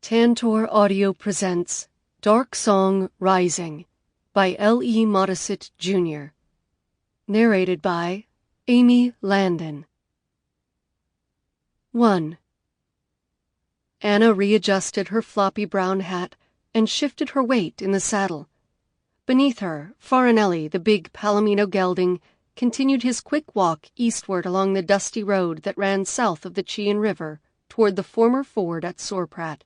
Tantor Audio presents Darksong Rising by L.E. Modesitt, Jr. Narrated by Amy Landon. 1. Anna readjusted her floppy brown hat and shifted her weight in the saddle. Beneath her, Farinelli, the big Palomino gelding, continued his quick walk eastward along the dusty road that ran south of the Chian River toward the former ford at Sorprat.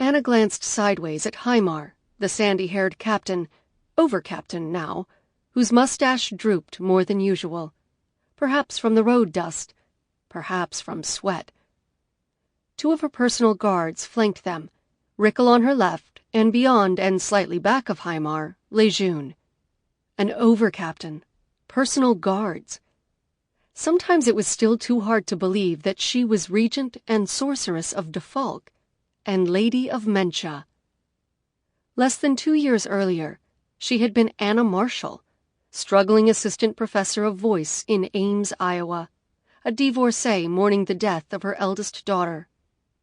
Anna glanced sideways at Hymar, the sandy-haired captain, over-captain now, whose mustache drooped more than usual, perhaps from the road dust, perhaps from sweat. Two of her personal guards flanked them, Rickle on her left, and beyond and slightly back of Hymar, Lejeune. An over-captain, personal guards. Sometimes it was still too hard to believe that she was Regent and Sorceress of Defalk, and Lady of Mencha. Less than 2 years earlier, she had been Anna Marshall, struggling assistant professor of voice in Ames, Iowa, a divorcee mourning the death of her eldest daughter.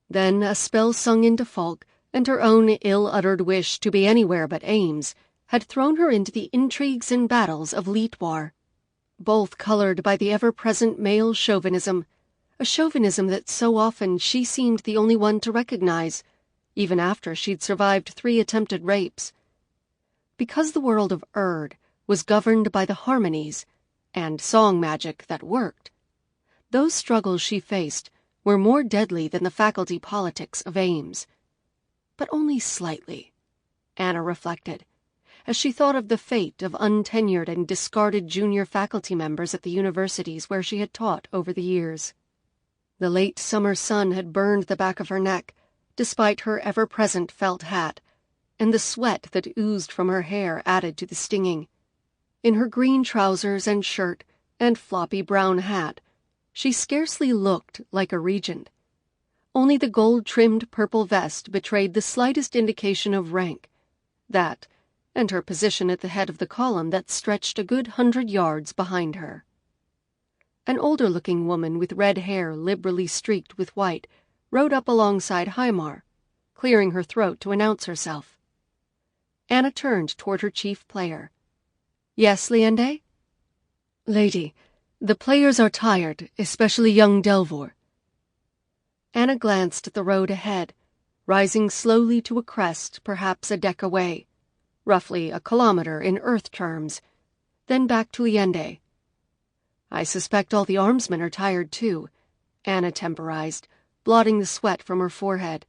Then a Spellsong in Defalk, and her own ill-uttered wish to be anywhere but Ames, had thrown her into the intrigues and battles of Leetwar, both colored by the ever-present male chauvinism, a chauvinism that so often she seemed the only one to recognize, even after she'd survived 3 attempted rapes. Because the world of Erde was governed by the harmonies and song magic that worked, those struggles she faced were more deadly than the faculty politics of Ames. But only slightly, Anna reflected, as she thought of the fate of untenured and discarded junior faculty members at the universities where she had taught over the years. The late summer sun had burned the back of her neck, despite her ever-present felt hat, and the sweat that oozed from her hair added to the stinging. In her green trousers and shirt and floppy brown hat, she scarcely looked like a regent. Only the gold-trimmed purple vest betrayed the slightest indication of rank. That, and her position at the head of the column that stretched a good 100 yards behind her. An older-looking woman with red hair liberally streaked with white rode up alongside Hymar, clearing her throat to announce herself. Anna turned toward her chief player. "Yes, Liende?" "Lady, the players are tired, especially young Delvor." Anna glanced at the road ahead, rising slowly to a crest perhaps a deck away, roughly a kilometer in Earth terms, then back to Liende. "I suspect all the armsmen are tired, too," Anna temporized, blotting the sweat from her forehead.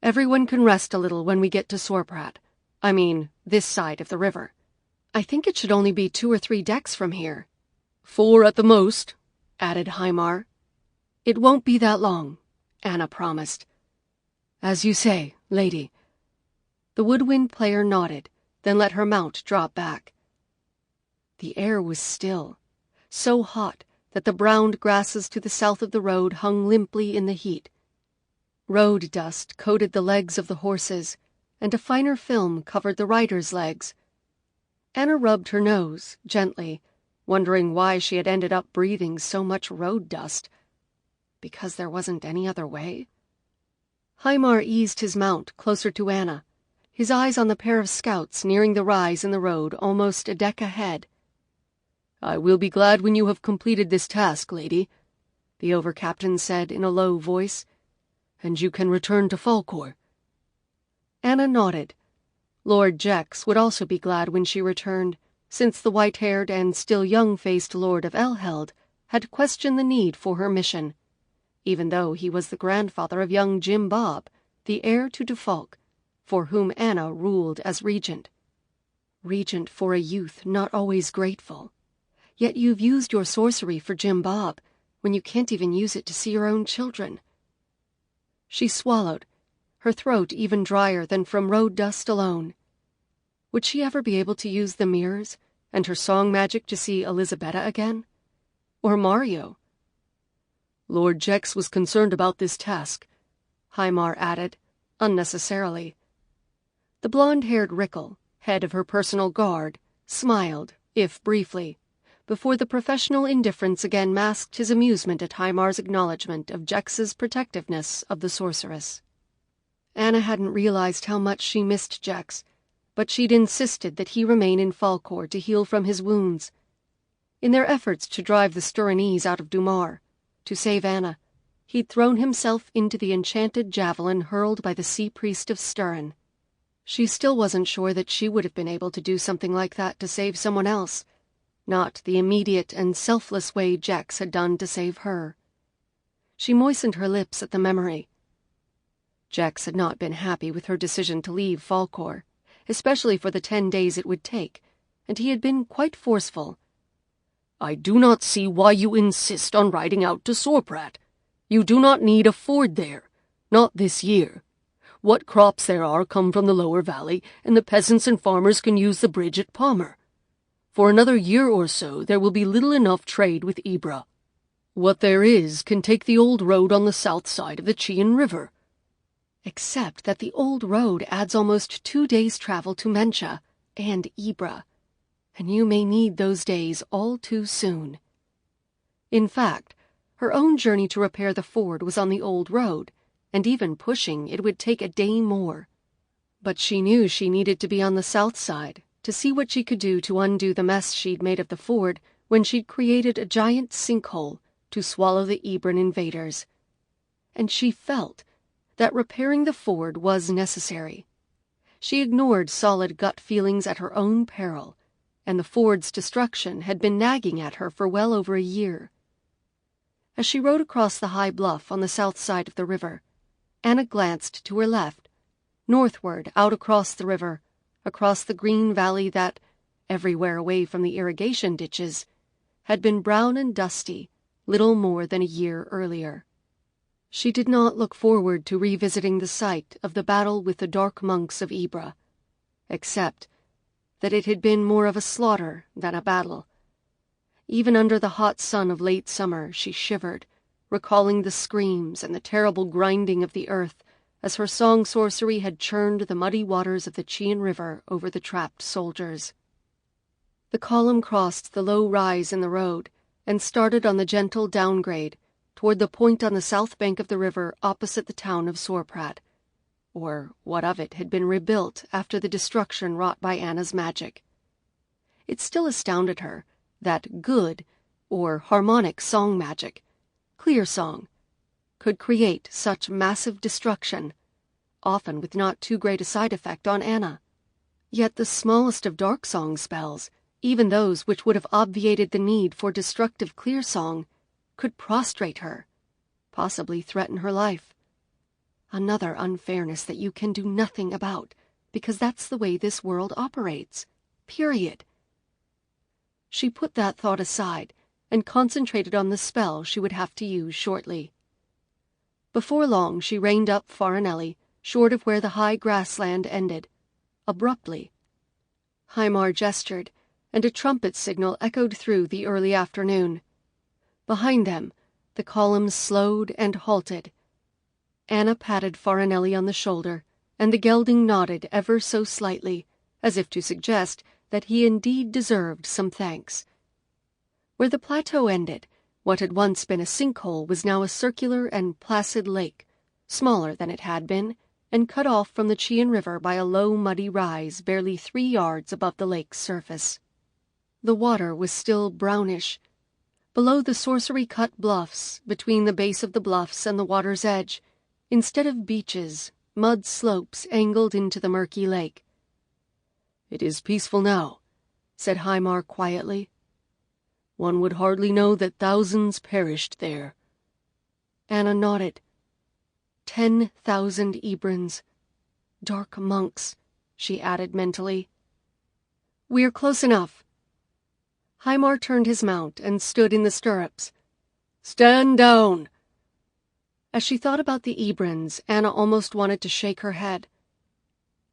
"Everyone can rest a little when we get to Sorprat. I mean, this side of the river. I think it should only be 2 or 3 decks from here." 4 at the most," added Hymar. "It won't be that long," Anna promised. "As you say, lady." The woodwind player nodded, then let her mount drop back. The air was still, so hot that the browned grasses to the south of the road hung limply in the heat. Road dust coated the legs of the horses, and a finer film covered the riders' legs. Anna rubbed her nose, gently, wondering why she had ended up breathing so much road dust. Because there wasn't any other way? Hymar eased his mount closer to Anna, his eyes on the pair of scouts nearing the rise in the road almost a deck ahead. "I will be glad when you have completed this task, lady," the over-captain said in a low voice, "and you can return to Falkor." Anna nodded. Lord Jex would also be glad when she returned, since the white-haired and still young-faced Lord of Elheld had questioned the need for her mission, even though he was the grandfather of young Jim Bob, the heir to Defalk, for whom Anna ruled as regent. Regent for a youth not always grateful. Yet you've used your sorcery for Jim Bob, when you can't even use it to see your own children. She swallowed, her throat even drier than from road dust alone. Would she ever be able to use the mirrors and her song magic to see Elisabetta again? Or Mario? "Lord Jex was concerned about this task," Hymar added, unnecessarily. The blonde-haired Rickle, head of her personal guard, smiled, if briefly, before the professional indifference again masked his amusement at Hymar's acknowledgement of Jex's protectiveness of the sorceress. Anna hadn't realized how much she missed Jex, but she'd insisted that he remain in Falkor to heal from his wounds. In their efforts to drive the Sturanese out of Dumar, to save Anna, he'd thrown himself into the enchanted javelin hurled by the sea priest of Sturan. She still wasn't sure that she would have been able to do something like that to save someone else, not the immediate and selfless way Jex had done to save her. She moistened her lips at the memory. Jex had not been happy with her decision to leave Falkor, especially for the 10 days it would take, and he had been quite forceful. "I do not see why you insist on riding out to Sorprat. You do not need a ford there, not this year. What crops there are come from the lower valley, and the peasants and farmers can use the bridge at Palmer. For another year or so there will be little enough trade with Ibra. What there is can take the old road on the south side of the Chian River." Except that the old road adds almost 2 days' travel to Mencha and Ibra, and you may need those days all too soon. In fact, her own journey to repair the ford was on the old road, and even pushing it would take a day more. But she knew she needed to be on the south side to see what she could do to undo the mess she'd made of the ford when she'd created a giant sinkhole to swallow the Ibran invaders. And she felt that repairing the ford was necessary. She ignored solid gut feelings at her own peril, and the ford's destruction had been nagging at her for well over a year. As she rode across the high bluff on the south side of the river, Anna glanced to her left, northward out across the river, across the green valley that, everywhere away from the irrigation ditches, had been brown and dusty little more than a year earlier. She did not look forward to revisiting the site of the battle with the dark monks of Ibra, except that it had been more of a slaughter than a battle. Even under the hot sun of late summer she shivered, recalling the screams and the terrible grinding of the earth as her song sorcery had churned the muddy waters of the Chian River over the trapped soldiers. The column crossed the low rise in the road and started on the gentle downgrade toward the point on the south bank of the river opposite the town of Sorprat, or what of it had been rebuilt after the destruction wrought by Anna's magic. It still astounded her that good, or harmonic song magic, clear song, could create such massive destruction, often with not too great a side effect on Anna. Yet the smallest of Darksong spells, even those which would have obviated the need for destructive clear song, could prostrate her, possibly threaten her life. Another unfairness that you can do nothing about, because that's the way this world operates. Period. She put that thought aside and concentrated on the spell she would have to use shortly. Before long she reined up Farinelli, short of where the high grassland ended, abruptly. Hymar gestured, and a trumpet signal echoed through the early afternoon. Behind them, the columns slowed and halted. Anna patted Farinelli on the shoulder, and the gelding nodded ever so slightly, as if to suggest that he indeed deserved some thanks. Where the plateau ended, what had once been a sinkhole was now a circular and placid lake, smaller than it had been, and cut off from the Chian River by a low muddy rise barely 3 yards above the lake's surface. The water was still brownish. Below the sorcery-cut bluffs, between the base of the bluffs and the water's edge, instead of beaches, mud slopes angled into the murky lake. "It is peaceful now," said Hymar quietly. "One would hardly know that thousands perished there." Anna nodded. 10,000 Ibrans. Dark monks, she added mentally. "We're close enough." Hymar turned his mount and stood in the stirrups. "Stand down!" As she thought about the Ibrans, Anna almost wanted to shake her head.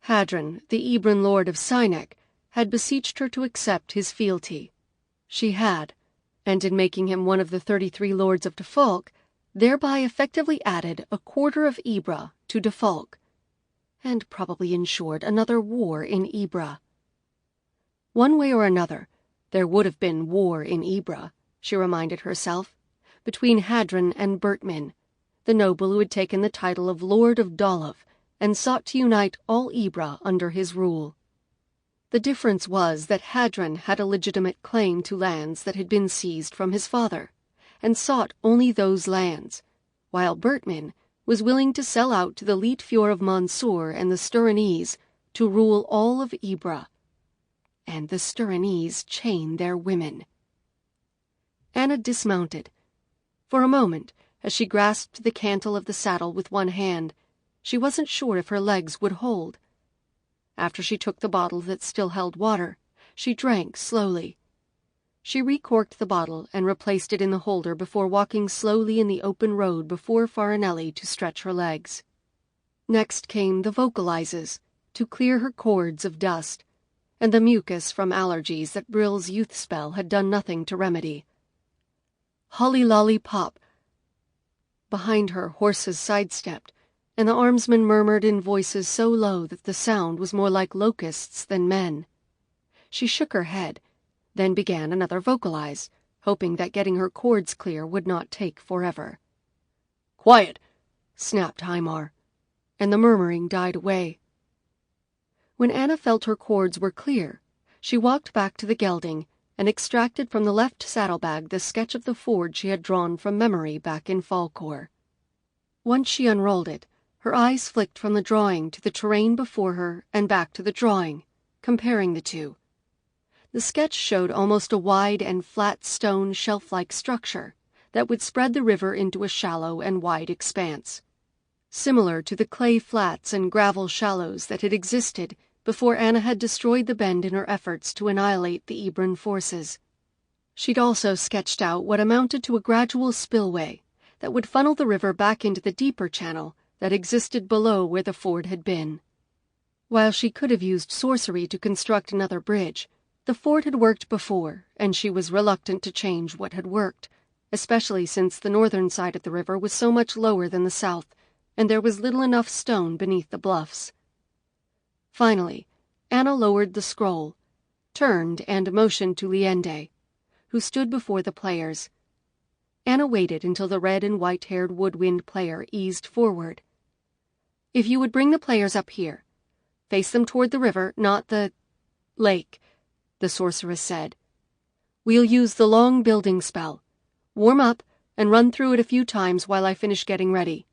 Hadron, the Ibran lord of Sinek, had beseeched her to accept his fealty. She had, and in making him one of the 33 lords of Defalk, thereby effectively added a quarter of Ibra to Defalk, and probably ensured another war in Ibra. One way or another, there would have been war in Ibra, she reminded herself, between Hadron and Bertmin, the noble who had taken the title of Lord of Dolav and sought to unite all Ibra under his rule. The difference was that Hadron had a legitimate claim to lands that had been seized from his father, and sought only those lands, while Bertman was willing to sell out to the Lietfjord of Mansour and the Sturanese to rule all of Ibra. And the Sturanese chain their women. Anna dismounted. For a moment, as she grasped the cantle of the saddle with one hand, she wasn't sure if her legs would hold. After she took the bottle that still held water, she drank slowly. She recorked the bottle and replaced it in the holder before walking slowly in the open road before Farinelli to stretch her legs. Next came the vocalizes, to clear her cords of dust, and the mucus from allergies that Brill's youth spell had done nothing to remedy. Holly lolly pop. Behind her, horses sidestepped, and the armsmen murmured in voices so low that the sound was more like locusts than men. She shook her head, then began another vocalize, hoping that getting her chords clear would not take forever. "Quiet!" snapped Heimar, and the murmuring died away. When Anna felt her chords were clear, she walked back to the gelding and extracted from the left saddlebag the sketch of the ford she had drawn from memory back in Falkor. Once she unrolled it, her eyes flicked from the drawing to the terrain before her and back to the drawing, comparing the two. The sketch showed almost a wide and flat stone shelf-like structure that would spread the river into a shallow and wide expanse, similar to the clay flats and gravel shallows that had existed before Anna had destroyed the bend in her efforts to annihilate the Ibran forces. She'd also sketched out what amounted to a gradual spillway that would funnel the river back into the deeper channel that existed below where the ford had been. While she could have used sorcery to construct another bridge, the ford had worked before, and she was reluctant to change what had worked, especially since the northern side of the river was so much lower than the south, and there was little enough stone beneath the bluffs. Finally, Anna lowered the scroll, turned and motioned to Liende, who stood before the players. Anna waited until the red and white-haired woodwind player eased forward. "If you would bring the players up here. Face them toward the river, not the lake," the sorceress said. "We'll use the long building spell. Warm up and run through it a few times while I finish getting ready."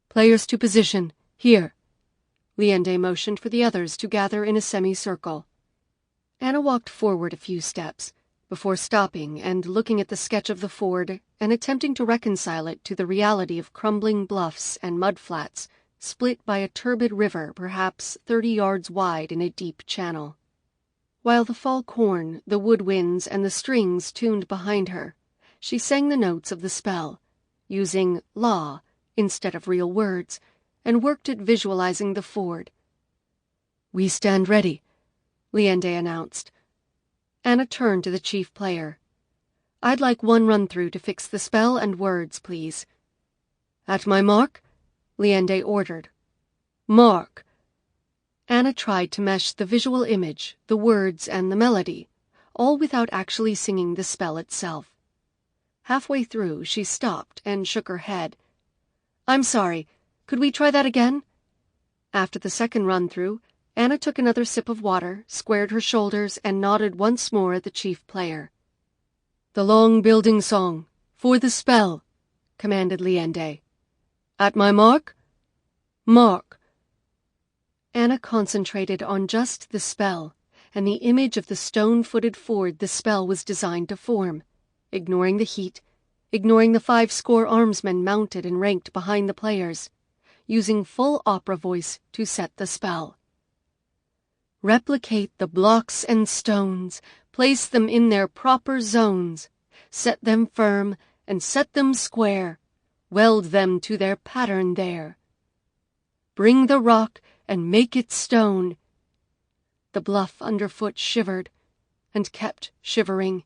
"Players to position, here." Liende motioned for the others to gather in a semicircle. Anna walked forward a few steps, before stopping and looking at the sketch of the ford and attempting to reconcile it to the reality of crumbling bluffs and mudflats split by a turbid river perhaps 30 yards wide in a deep channel. While the falk horn, the woodwinds, and the strings tuned behind her, she sang the notes of the spell, using law instead of real words, and worked at visualizing the ford. "We stand ready," Liende announced. Anna turned to the chief player. "I'd like one run-through to fix the spell and words, please." "At my mark?" Liende ordered. "Mark." Anna tried to mesh the visual image, the words, and the melody, all without actually singing the spell itself. Halfway through, she stopped and shook her head. "I'm sorry. Could we try that again?" After the second run-through, Anna took another sip of water, squared her shoulders, and nodded once more at the chief player. "The long building song, for the spell," commanded Liende. "At my mark? Mark." Anna concentrated on just the spell, and the image of the stone-footed ford the spell was designed to form, ignoring the heat, ignoring the 50 armsmen mounted and ranked behind the players, using full opera voice to set the spell. "Replicate the blocks and stones, place them in their proper zones, set them firm and set them square, weld them to their pattern there. Bring the rock and make it stone." The bluff underfoot shivered and kept shivering.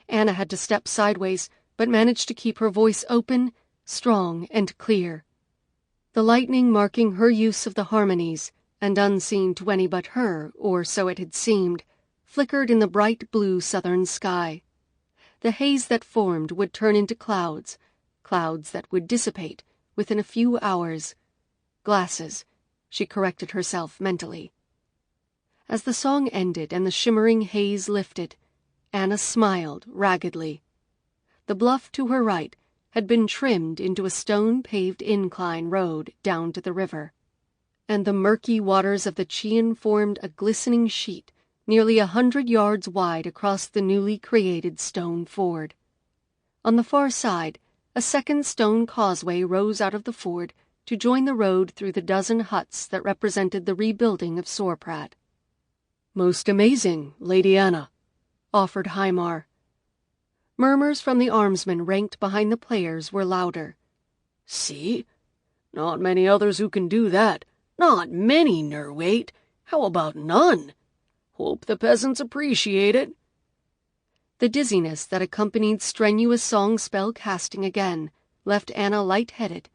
Anna had to step sideways, but managed to keep her voice open, strong, and clear. The lightning marking her use of the harmonies, and unseen to any but her, or so it had seemed, flickered in the bright blue southern sky. The haze that formed would turn into clouds, clouds that would dissipate within a few hours. Glasses, she corrected herself mentally. As the song ended and the shimmering haze lifted, Anna smiled raggedly. The bluff to her right had been trimmed into a stone-paved incline road down to the river, and the murky waters of the Chian formed a glistening sheet nearly 100 yards wide across the newly created stone ford. On the far side, a second stone causeway rose out of the ford to join the road through the dozen huts that represented the rebuilding of Sorprat. "Most amazing, Lady Anna," offered Hymar. Murmurs from the armsmen ranked behind the players were louder. "See? Not many others who can do that. Not many, Nerwait. How about none? Hope the peasants appreciate it." The dizziness that accompanied strenuous song spell casting again left Anna light-headed,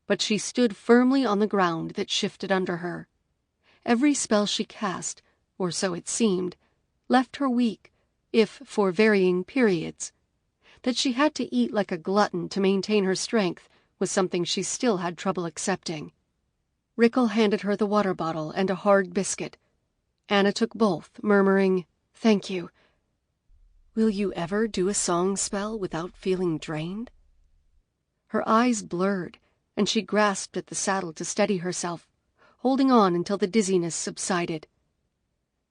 but she stood firmly on the ground that shifted under her. Every spell she cast, or so it seemed, left her weak, if for varying periods. That she had to eat like a glutton to maintain her strength was something she still had trouble accepting. Rickle handed her the water bottle and a hard biscuit. Anna took both, murmuring, "Thank you." Will you ever do a song spell without feeling drained? Her eyes blurred, and she grasped at the saddle to steady herself, holding on until the dizziness subsided.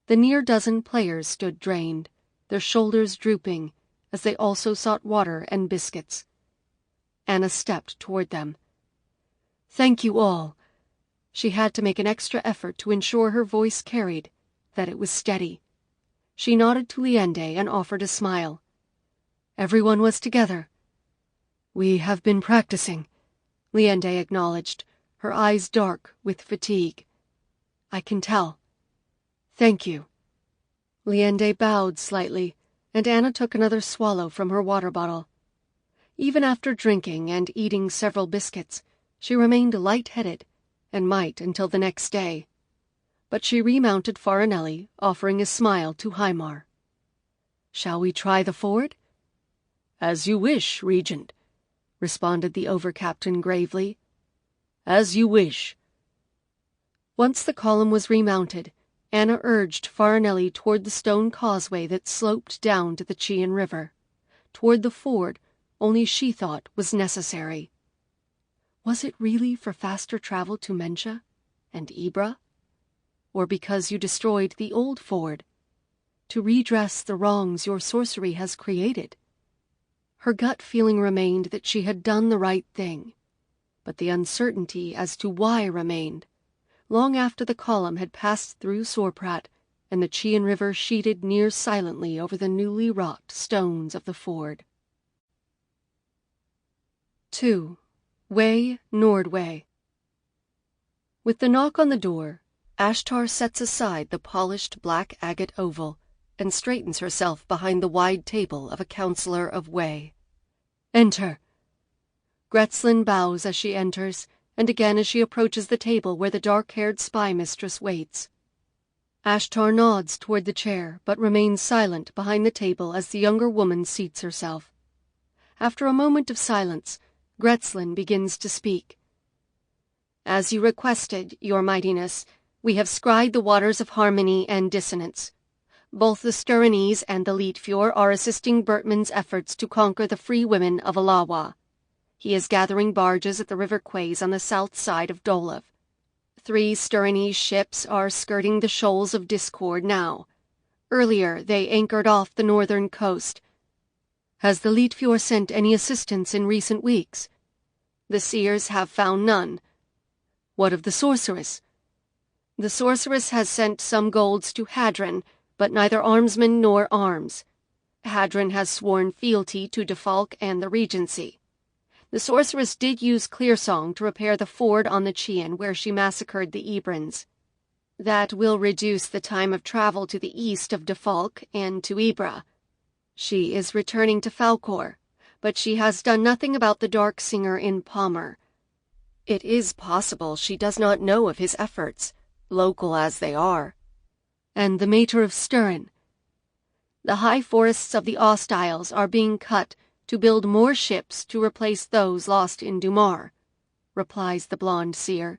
The near dozen players stood drained, their shoulders drooping, as they also sought water and biscuits. Anna stepped toward them. "Thank you all." She had to make an extra effort to ensure her voice carried, that it was steady. She nodded to Liende and offered a smile. Everyone was together. "We have been practicing," Liende acknowledged, her eyes dark with fatigue. "I can tell. Thank you." Liende bowed slightly, and Anna took another swallow from her water bottle. Even after drinking and eating several biscuits, she remained light-headed, and might until the next day. But she remounted Farinelli, offering a smile to Hymar. "Shall we try the ford?" "As you wish, Regent," responded the over-captain gravely. "As you wish." Once the column was remounted, Anna urged Farinelli toward the stone causeway that sloped down to the Chian River, toward the ford only she thought was necessary. Was it really for faster travel to Mencha and Ibra? Or because you destroyed the old ford, to redress the wrongs your sorcery has created? Her gut feeling remained that she had done the right thing, but the uncertainty as to why remained, long after the column had passed through Sorprat and the Chian River sheeted near silently over the newly wrought stones of the ford. 2. Way Nordway. With the knock on the door, Ashtar sets aside the polished black agate oval and straightens herself behind the wide table of a counselor of Way. "Enter." Gretzlin bows as she enters, and again as she approaches the table where the dark-haired spy mistress waits. Ashtar nods toward the chair, but remains silent behind the table as the younger woman seats herself. After a moment of silence, Gretzlin begins to speak. "As you requested, Your Mightiness, we have scried the waters of harmony and dissonance. Both the Styranese and the Leetfjord are assisting Bertman's efforts to conquer the free women of Alawa. He is gathering barges at the river quays on the south side of Dolav. 3 Styranese ships are skirting the shoals of discord now. Earlier, they anchored off the northern coast. Has the Leetfjord sent any assistance in recent weeks? The seers have found none. What of the sorceress? The sorceress has sent some golds to Hadron, but neither armsmen nor arms. Hadron has sworn fealty to Defalk and the Regency. The sorceress did use Clearsong to repair the ford on the Chian where she massacred the Ebrans. That will reduce the time of travel to the east of Defalk and to Ibra. She is returning to Falkor, but she has done nothing about the Dark Singer in Palmer. It is possible she does not know of his efforts, local as they are. And the Mater of Styran. The high forests of the Ost Isles are being cut to build more ships to replace those lost in Dumar, replies the blonde seer.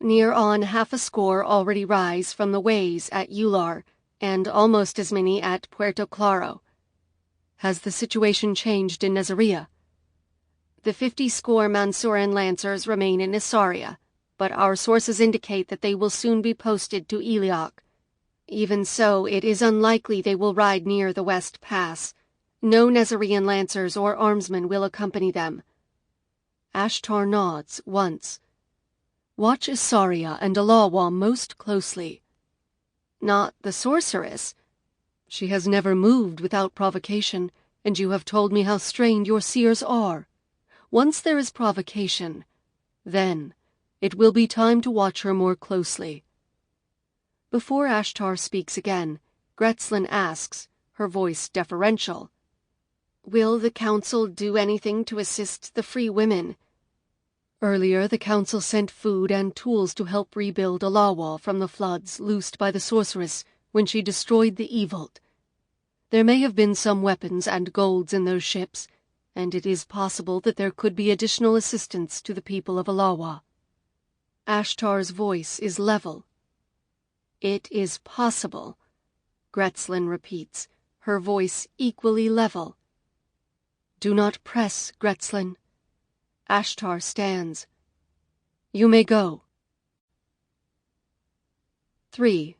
Near on 50 already rise from the ways at Ular, and almost as many at Puerto Claro. Has the situation changed in Nazaria? The 50 Mansuran Lancers remain in Issaria, but our sources indicate that they will soon be posted to Eliok. Even so, it is unlikely they will ride near the West Pass. No Nazarian Lancers or armsmen will accompany them. Ashtar nods once. Watch Issaria and Alawa most closely. Not the sorceress. She has never moved without provocation, and you have told me how strained your seers are. Once there is provocation, then it will be time to watch her more closely. Before Ashtar speaks again, Gretzlin asks, her voice deferential, "Will the council do anything to assist the free women?" Earlier, the council sent food and tools to help rebuild Alawa from the floods loosed by the sorceress when she destroyed the Evil. There may have been some weapons and golds in those ships, and it is possible that there could be additional assistance to the people of Alawa. Ashtar's voice is level. "It is possible," Gretzlin repeats, her voice equally level. "Do not press, Gretzlin." Ashtar stands. "You may go." 3.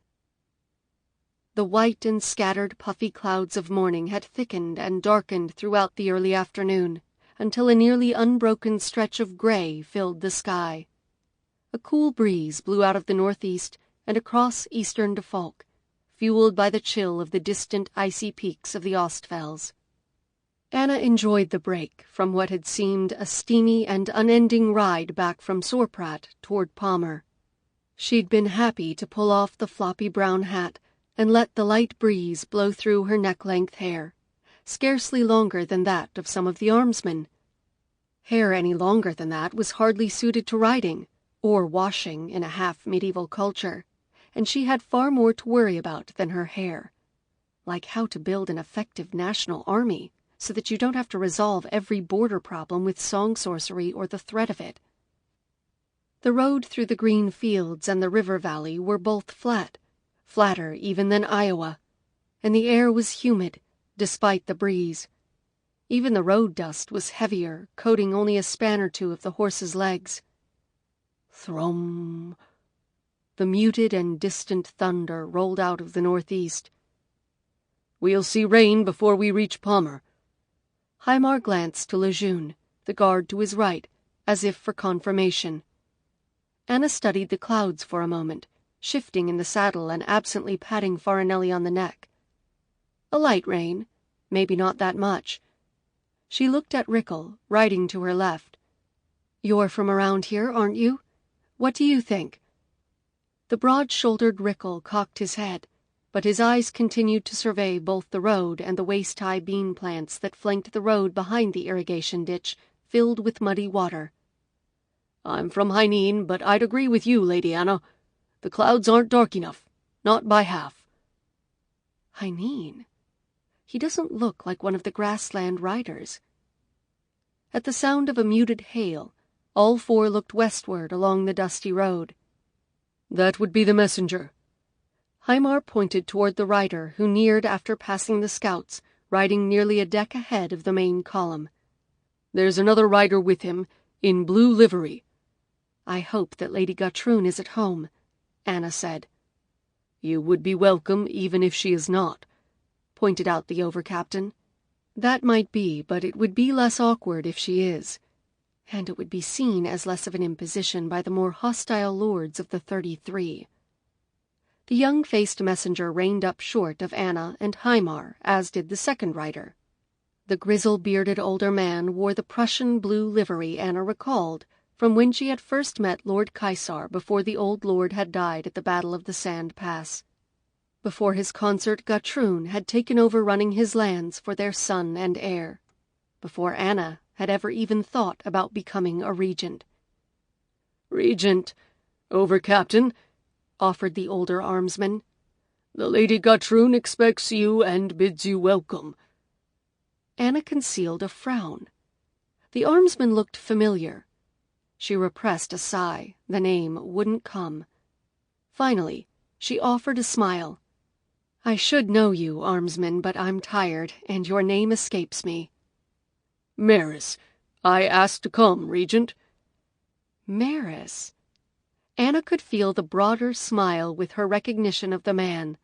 The white and scattered puffy clouds of morning had thickened and darkened throughout the early afternoon, until a nearly unbroken stretch of gray filled the sky. A cool breeze blew out of the northeast and across eastern Defalk, fueled by the chill of the distant icy peaks of the Ostfels. Anna enjoyed the break from what had seemed a steamy and unending ride back from Sorprat toward Palmer. She'd been happy to pull off the floppy brown hat and let the light breeze blow through her neck-length hair, scarcely longer than that of some of the armsmen. Hair any longer than that was hardly suited to riding, or washing in a half-medieval culture, and she had far more to worry about than her hair, like how to build an effective national army so that you don't have to resolve every border problem with song sorcery or the threat of it. The road through the green fields and the river valley were both flat, flatter even than Iowa, and the air was humid, despite the breeze. Even the road dust was heavier, coating only a span or two of the horses' legs. Thrum! The muted and distant thunder rolled out of the northeast. "We'll see rain before we reach Palmer." Hymar glanced to Lejeune, the guard to his right, as if for confirmation. Anna studied the clouds for a moment, shifting in the saddle and absently patting Farinelli on the neck. A light rain, maybe not that much. She looked at Rickle, riding to her left. "You're from around here, aren't you? What do you think?" The broad-shouldered Rickle cocked his head, but his eyes continued to survey both the road and the waist-high bean plants that flanked the road behind the irrigation ditch, filled with muddy water. "I'm from Hyneen, but I'd agree with you, Lady Anna. The clouds aren't dark enough, not by half." Hyneen? He doesn't look like one of the grassland riders. At the sound of a muted hail, all four looked westward along the dusty road. "That would be the messenger." Hymar pointed toward the rider who neared after passing the scouts, riding nearly a deck ahead of the main column. "There's another rider with him, in blue livery." "I hope that Lady Gutroon is at home," Anna said. "You would be welcome even if she is not," pointed out the over-captain. "That might be, but it would be less awkward if she is. And it would be seen as less of an imposition by the more hostile lords of the 33. The young-faced messenger reined up short of Anna and Hymar, as did the second rider. The grizzle-bearded older man wore the Prussian blue livery Anna recalled from when she had first met Lord Caesar before the old lord had died at the Battle of the Sand Pass. Before his consort Gutroon had taken over running his lands for their son and heir. Before Anna had ever even thought about becoming a regent. "Regent, over-captain," offered the older armsman. "The Lady Gutroon expects you and bids you welcome." Anna concealed a frown. The armsman looked familiar. She repressed a sigh. The name wouldn't come. Finally, she offered a smile. "I should know you, Armsman, but I'm tired, and your name escapes me." "Maris. I asked to come, Regent." Maris? Anna could feel the broader smile with her recognition of the man.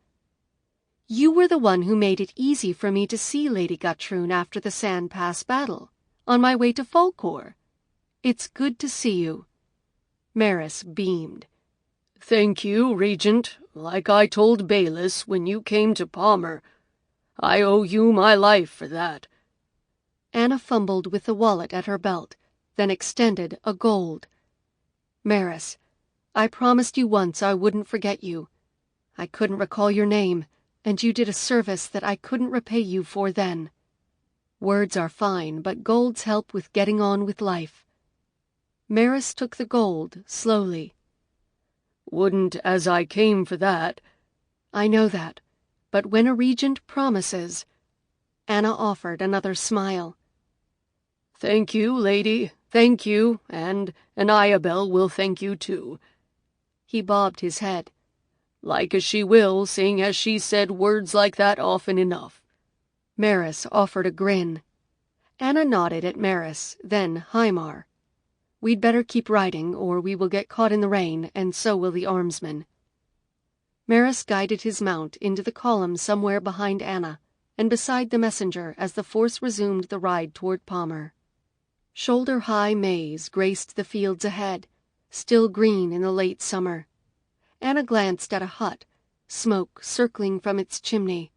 "You were the one who made it easy for me to see Lady Gutroon after the Sand Pass battle, on my way to Falkor. It's good to see you." Maris beamed. "Thank you, Regent. Like I told Bayless when you came to Palmer, I owe you my life for that." Anna fumbled with the wallet at her belt, then extended a gold. "Maris, I promised you once I wouldn't forget you. I couldn't recall your name, and you did a service that I couldn't repay you for then. Words are fine, but golds help with getting on with life." Maris took the gold slowly. "Wouldn't as I came for that." "I know that, but when a regent promises—" Anna offered another smile. "Thank you, lady, thank you, and Iabel will thank you too." He bobbed his head. "Like as she will, seeing as she said words like that often enough." Maris offered a grin. Anna nodded at Maris, then Hymar. "We'd better keep riding, or we will get caught in the rain, and so will the armsmen." Maris guided his mount into the column somewhere behind Anna, and beside the messenger as the force resumed the ride toward Palmer. Shoulder-high maize graced the fields ahead, still green in the late summer. Anna glanced at a hut, smoke circling from its chimney,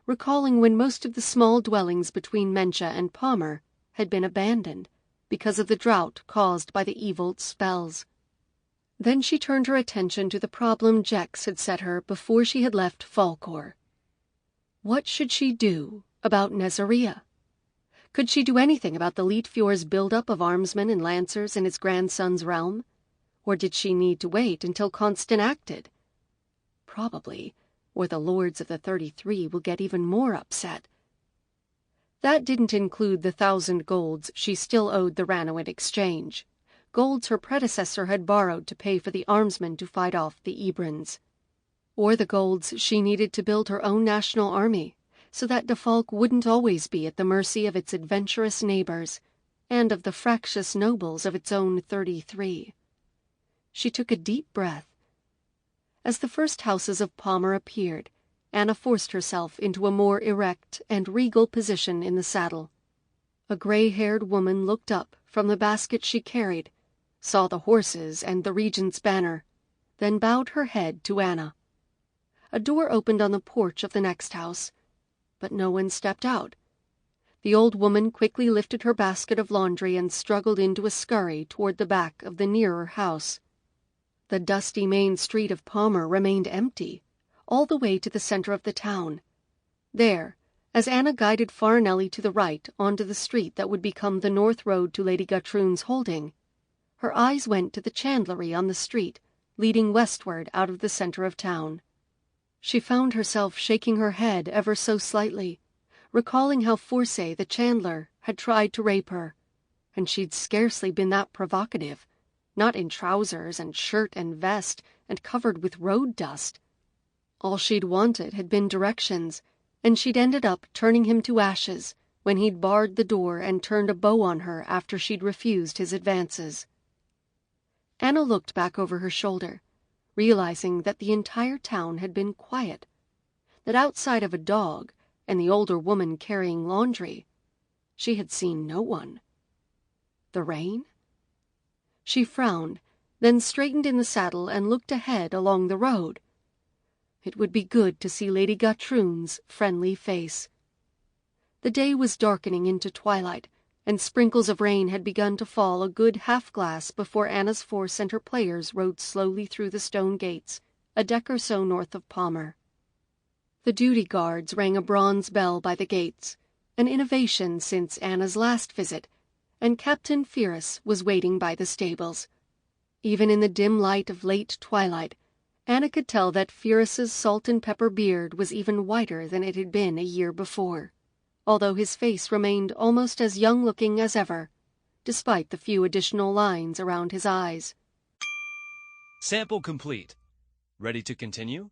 recalling when most of the small dwellings between Mencha and Palmer had been abandoned because of the drought caused by the evil spells. Then she turned her attention to the problem Jex had set her before she had left Falkor. What should she do about Nezaria? Could she do anything about the Leetfjord's buildup of armsmen and lancers in his grandson's realm? Or did she need to wait until Constant acted? Probably, or the lords of the 33 will get even more upset. That didn't include the 1,000 golds she still owed the Rannoit exchange, golds her predecessor had borrowed to pay for the armsmen to fight off the Ebrins, or the golds she needed to build her own national army, so that Defalk wouldn't always be at the mercy of its adventurous neighbors, and of the fractious nobles of its own 33. She took a deep breath. As the first houses of Palmer appeared, Anna forced herself into a more erect and regal position in the saddle. A gray-haired woman looked up from the basket she carried, saw the horses and the regent's banner, then bowed her head to Anna. A door opened on the porch of the next house, but no one stepped out. The old woman quickly lifted her basket of laundry and struggled into a scurry toward the back of the nearer house. The dusty main street of Palmer remained empty, all the way to the center of the town. There, as Anna guided Farinelli to the right onto the street that would become the north road to Lady Gutroon's holding, her eyes went to the chandlery on the street, leading westward out of the center of town. She found herself shaking her head ever so slightly, recalling how Forsay, the chandler, had tried to rape her, and she'd scarcely been that provocative, not in trousers and shirt and vest and covered with road dust. All she'd wanted had been directions, and she'd ended up turning him to ashes when he'd barred the door and turned a bow on her after she'd refused his advances. Anna looked back over her shoulder, realizing that the entire town had been quiet, that outside of a dog and the older woman carrying laundry, she had seen no one. The rain? She frowned, then straightened in the saddle and looked ahead along the road. It would be good to see Lady Gutroon's friendly face. The day was darkening into twilight, and sprinkles of rain had begun to fall a good half-glass before Anna's force and her players rode slowly through the stone gates, a deck or so north of Palmer. The duty guards rang a bronze bell by the gates, an innovation since Anna's last visit, and Captain Pyrrhus was waiting by the stables. Even in the dim light of late twilight, Anna could tell that Pyrrhus's salt-and-pepper beard was even whiter than it had been a year before, although his face remained almost as young-looking as ever, despite the few additional lines around his eyes. Sample complete. Ready to continue?